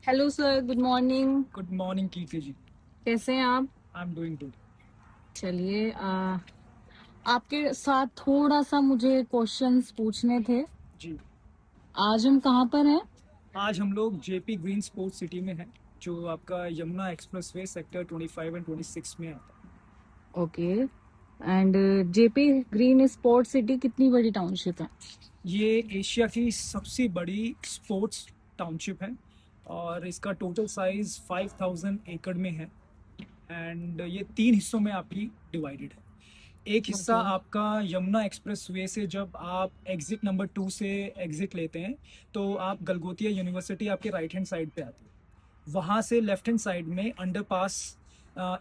Hello sir, good morning. Good morning Kirti ji. कैसे हैं आप? I am doing good. चलिए, आपके साथ थोड़ा सा मुझे क्वेश्चंस पूछने थे। जी, आज हम कहाँ पर हैं? आज हम लोग जेपी ग्रीन स्पोर्ट्स सिटी में हैं, जो आपका यमुना एक्सप्रेसवे सेक्टर 25 एंड 26 में आता है। Okay. And JP green sports city कितनी बड़ी टाउनशिप है? ये एशिया की सबसे बड़ी स्पोर्ट्स टाउनशिप है और इसका टोटल साइज 5000 एकड़ में है एंड ये 3 हिस्सों में आपकी डिवाइडेड है। एक हिस्सा ओके। आपका यमुना एक्सप्रेस वे से जब आप एग्जिट नंबर 2 से एग्जिट लेते हैं तो आप गलगोटिया यूनिवर्सिटी आपके राइट हैंड साइड पे आती है। वहाँ से लेफ्ट हैंड साइड में अंडरपास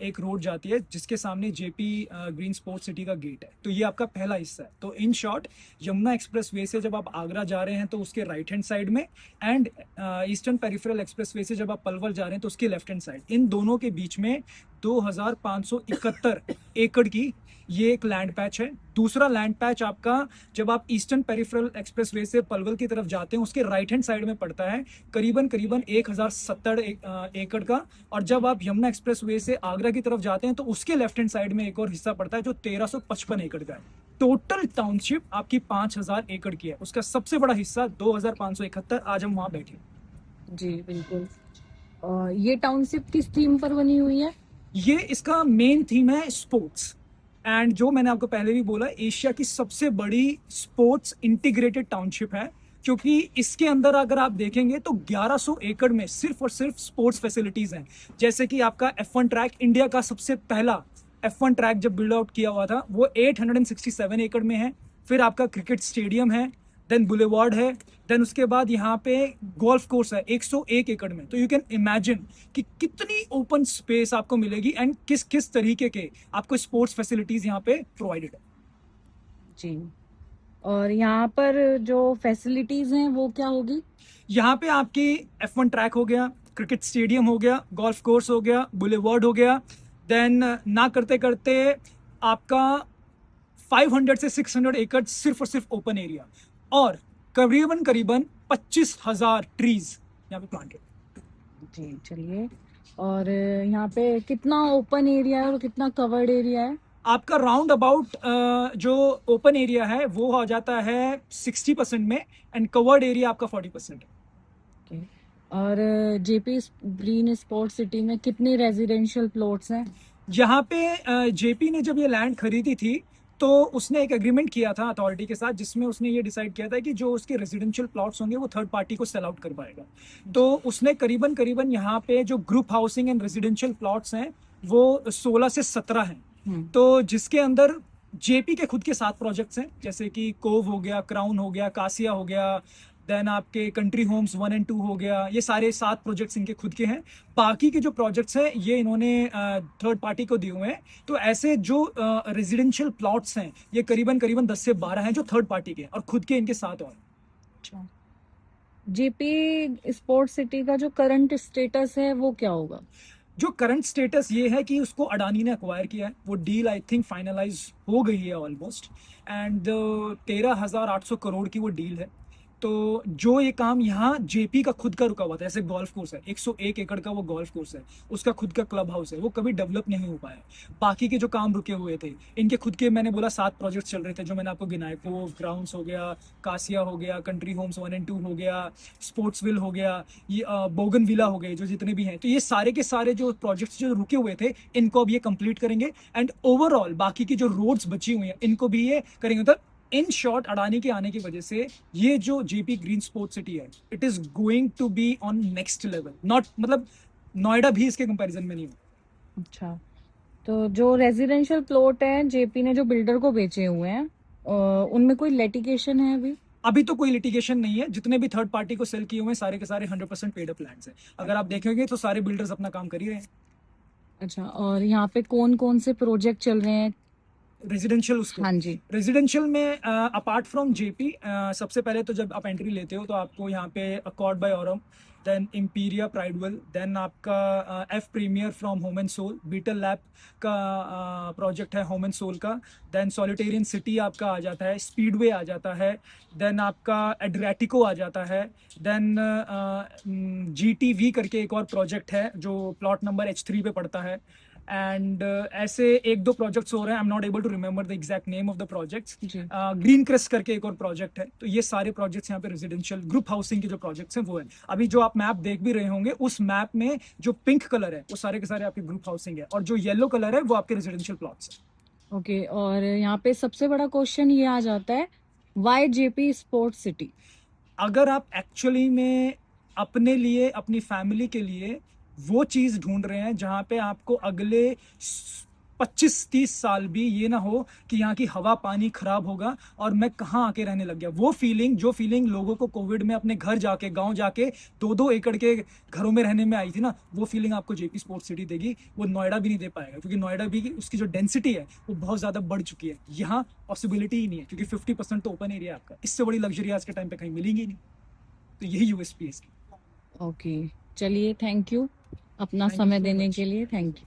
एक रोड जाती है जिसके सामने जेपी ग्रीन स्पोर्ट्स सिटी का गेट है। तो ये आपका पहला हिस्सा है। तो in short, Yamuna express way से जब आप आगरा जा रहे हैं तो उसके राइट हैंड साइड में, and eastern peripheral express way से जब आप पलवल जा रहे हैं तो उसके लेफ्ट हैंड साइड, इन दोनों के बीच में 2571 एकड़ की ये एक लैंड पैच है। दूसरा लैंड पैच आपका जब आप ईस्टर्न पेरिफेरल एक्सप्रेस वे से पलवल की तरफ जाते हैं उसके राइट हैंड साइड में पड़ता है, करीबन करीबन 1070 एकड़ का। और जब आप यमुना एक्सप्रेस वे से आगरा की तरफ जाते हैं तो उसके लेफ्ट हैंड साइड में एक और हिस्सा पड़ता है जो 1355 एकड़ का है। टोटल टाउनशिप आपकी 5000 एकड़ की है, उसका सबसे बड़ा हिस्सा 2571। आज हम वहां बैठे। जी बिल्कुल। ये टाउनशिप किस थीम पर बनी हुई है? ये इसका मेन थीम है स्पोर्ट्स, एंड जो मैंने आपको पहले भी बोला, एशिया की सबसे बड़ी स्पोर्ट्स इंटीग्रेटेड टाउनशिप है, क्योंकि इसके अंदर अगर आप देखेंगे तो 1100 एकड़ में सिर्फ और सिर्फ स्पोर्ट्स फैसिलिटीज हैं। जैसे कि आपका F1 ट्रैक, इंडिया का सबसे पहला F1 ट्रैक जब बिल्ड आउट किया हुआ था वो 867 एकड़ में है। फिर आपका क्रिकेट स्टेडियम है, देन बुलेवार्ड है, देन उसके बाद यहाँ पे गोल्फ कोर्स है 101 एकड़ में। तो यू कैन इमेजिन कि कितनी ओपन स्पेस आपको मिलेगी एंड किस किस तरीके के आपको स्पोर्ट्स फैसिलिटीज यहाँ पे प्रोवाइडेड है। जी। और यहाँ पर जो फैसिलिटीज हैं वो क्या होगी? यहाँ पे आपकी F1 ट्रैक हो गया, क्रिकेट स्टेडियम हो गया, गोल्फ कोर्स हो गया, बुलेवार्ड हो गया, देन ना करते करते आपका 500 से 600 एकड़ सिर्फ और सिर्फ ओपन एरिया, और करीबन करीबन 25,000 ट्रीज यहाँ पे प्लांटेड। जी चलिए। और यहाँ पे कितना ओपन एरिया है और कितना कवर्ड एरिया है? आपका राउंड अबाउट जो ओपन एरिया है वो हो जाता है 60% में, एंड कवर्ड एरिया आपका 40% है। Okay. और जेपी ग्रीन स्पोर्ट्स सिटी में कितने रेजिडेंशियल प्लॉट्स हैं? यहाँ पे जेपी ने जब ये लैंड खरीदी थी तो उसने एक एग्रीमेंट किया था अथॉरिटी के साथ, जिसमें उसने ये डिसाइड किया था कि जो उसके रेजिडेंशियल प्लॉट्स होंगे वो थर्ड पार्टी को सेल आउट कर पाएगा। तो उसने करीबन करीबन यहाँ पे जो group housing and residential plots हैं वो 16 से 17 हैं। तो जिसके अंदर जेपी के खुद के 7 प्रोजेक्ट्स हैं, जैसे कि कोव हो गया, क्राउन हो गया, कासिया हो गया, देन आपके कंट्री होम्स 1 एंड 2 हो गया। ये सारे 7 प्रोजेक्ट्स इनके खुद के हैं। बाकी के जो प्रोजेक्ट्स हैं ये इन्होंने थर्ड पार्टी को दिए हुए हैं। तो ऐसे जो रेजिडेंशियल प्लॉट्स हैं ये करीबन करीबन 10 से 12 हैं जो थर्ड पार्टी के हैं, और खुद के इनके 7 और। अच्छा। जेपी स्पोर्ट्स सिटी का जो करंट स्टेटस है वो क्या होगा? जो करंट स्टेटस ये है कि उसको अडानी ने अक्वायर किया है, वो डील आई थिंक फाइनलाइज हो गई है ऑलमोस्ट, एंड 13,800 करोड़ की वो डील है। तो जो ये काम यहाँ जेपी का खुद का रुका हुआ था, जैसे गोल्फ कोर्स है 101 एकड़ का, वो गोल्फ कोर्स है, उसका खुद का क्लब हाउस है, वो कभी डेवलप नहीं हो पाया। बाकी के जो काम रुके हुए थे इनके खुद के, मैंने बोला 7 प्रोजेक्ट्स चल रहे थे जो मैंने आपको गिनाए, वो ग्राउंड्स हो गया, कासिया हो गया, कंट्री होम्स 1 एंड 2 हो गया, स्पोर्ट्सविल हो गया, ये बोगन विला हो गए, जो जितने भी हैं। तो ये सारे के सारे जो प्रोजेक्ट्स जो रुके हुए थे इनको अब ये कंप्लीट करेंगे, एंड ओवरऑल बाकी की जो रोड्स बची हुई हैं इनको भी ये करेंगे। तो इन शॉर्ट, अडानी के आने की वजह से ये जो जेपी ग्रीन स्पोर्ट्स सिटी है it is going to be on next level. Not मतलब नोएडा भी इसके कंपैरिजन में नहीं हो। अच्छा। तो जो रेजिडेंशियल प्लॉट है जेपी ने जो बिल्डर को बेचे हुए हैं, उनमें कोई लिटिगेशन है अभी? अभी तो कोई लिटिगेशन नहीं है। जितने भी थर्ड पार्टी को सेल किए हुए हैं सारे के सारे 100% पेड अप लैंड्स हैं। अगर आप देखेंगे तो सारे बिल्डर्स अपना काम कर ही रहे हैं। अच्छा। और यहाँ पे कौन कौन से प्रोजेक्ट चल रहे हैं? रेजिडेंशियल उसको हाँ जी। रेजिडेंशियल में अपार्ट फ्रॉम जेपी सबसे पहले तो जब आप एंट्री लेते हो तो आपको यहाँ पे Accord by Aurum, then Imperia Pridewell, then आपका F Premier from Home and Soul, Beetle Lab का प्रोजेक्ट है होम एंड सोल का, देन सॉलिटेरियन सिटी आपका आ जाता है, स्पीडवे आ जाता है, देन आपका एड्रेटिको आ जाता है, देन GTV करके एक और प्रोजेक्ट है जो प्लॉट नंबर H3 पे पड़ता है, एंड ऐसे एक दो प्रोजेक्ट्स हो रहे हैं, I am not able to remember the exact name of the projects. जी। ग्रीन क्रेस्ट करके एक और प्रोजेक्ट है। तो ये सारे प्रोजेक्ट्स यहाँ पे रेजिडेंशियल ग्रुप हाउसिंग के जो प्रोजेक्ट्स हैं वो है। अभी जो आप मैप देख भी रहे होंगे, उस मैप में जो पिंक कलर है वो सारे के सारे आपके ग्रुप हाउसिंग है, और जो येलो कलर है वो आपके रेजिडेंशियल प्लॉट्स है। ओके, और यहाँ पे सबसे बड़ा क्वेश्चन ये आ जाता है, वाई जेपी स्पोर्ट्स सिटी? अगर आप एक्चुअली में अपने लिए, अपनी फैमिली के लिए वो चीज़ ढूंढ रहे हैं जहाँ पे आपको अगले 25-30 साल भी ये ना हो कि यहाँ की हवा पानी खराब होगा और मैं कहाँ आके रहने लग गया, वो फीलिंग, जो फीलिंग लोगों को कोविड में अपने घर जाके, गांव जाके 2-2 एकड़ के घरों में रहने में आई थी ना, वो फीलिंग आपको जेपी स्पोर्ट्स सिटी देगी। वो नोएडा भी नहीं दे पाएगा, क्योंकि नोएडा भी उसकी जो डेंसिटी है वो बहुत ज़्यादा बढ़ चुकी है। यहाँ पॉसिबिलिटी ही नहीं है, क्योंकि 50% तो ओपन एरिया है आपका। इससे बड़ी लग्जरी आज के टाइम पे कहीं मिलेंगी नहीं। तो यही यूएसपी है इसकी। ओके, चलिए, थैंक यू अपना थैंक यू समय सो देने मच। के लिए, थैंक यू।